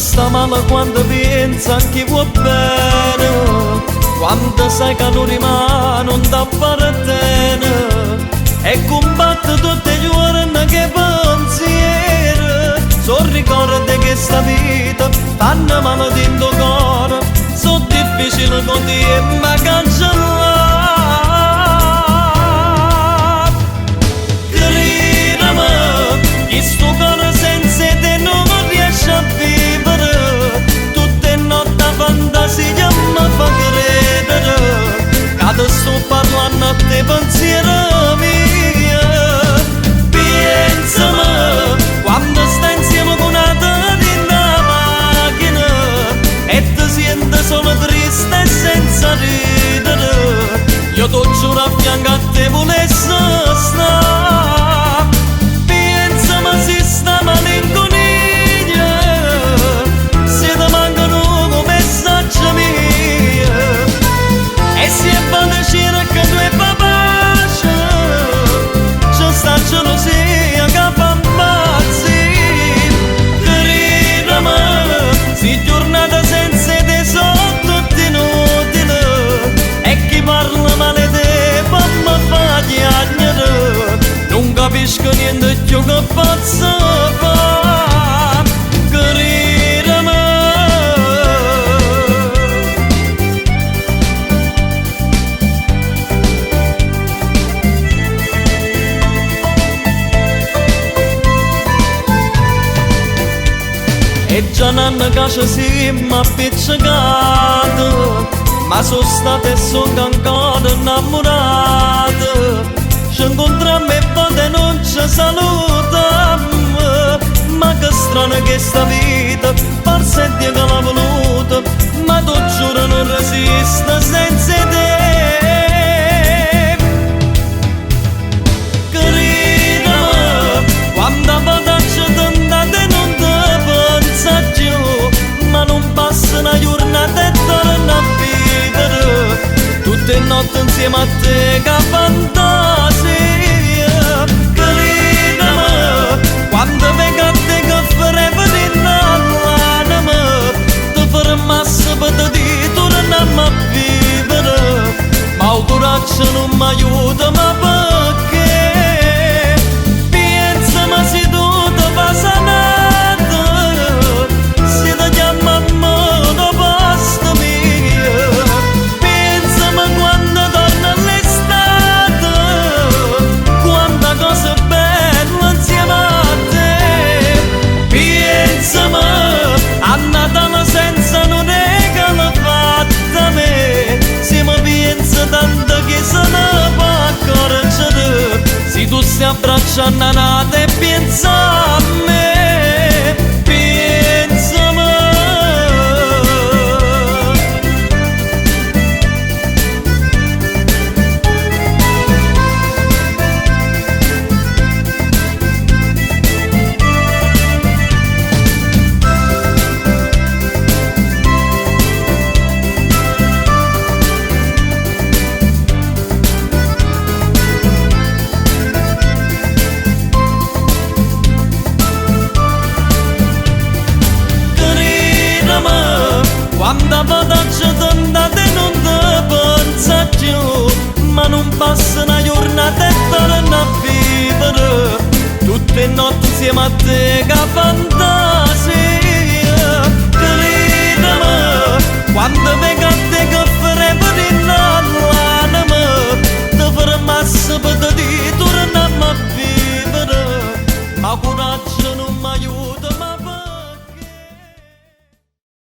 sta male quando pensa a chi vuol bene, quando sai che non rimane non t'appartiene, e combatte tutti i giorni che pensieri, sono ricordi che sta vita fanno male dentro cuore, sono difficili con te ma cancellare. Credimi, che sto cuore senza te non riesce a vivere, tutte notti a fantasia mi fa credere, che sto parlando a te pensieri miei. Pensami quando stai insieme con una della macchina e ti senti solo triste e senza ridere, io ti giuro a fianco a te volessi stare. Pensami se sta malinconia, se ti mancano come messaggi miei, e se vado cerca tu e papace, c'è sta gelosia che fa impazzire. Credimi, se giornata senza te sono tutte inutili, e chi parla male te fa mi fa chiagnere, non capisco niente più che posso fare. Credimi. E già nanno che ci siamo appiccicati, ma sono state e sono ancora innamorate. Ci incontriamo e volte non ci salutiamo, ma che strano che sta vita, forse è Dio che l'ha voluta, ma tu giuro non resiste senza te. Credimi, quando vado a te non ti pensa più, ma non passa una giornata e torna a vivere, tutte le notti insieme a te che fantasia. Credimi, quando vengo a te che farebbe nell'anima, ti fermassi per te di tornare a vivere, ma il coraggio non mi aiuta, ma perché? Pensami se tu ti fai sanata, se ti chiama a me da posto mio. Pensami quando torna l'estate, quanta cosa bella insieme a te. Pensami a Natale senza non è che l'ha fatta a me, se mi pensa tanto che se ne può accorgere, se tu stai abbracciando a nata e pensa a me. Pensami. Quando vado a te non ti pensa più, ma non passa una giornata e torna a vivere, tutte le notti insieme a te che fantasia.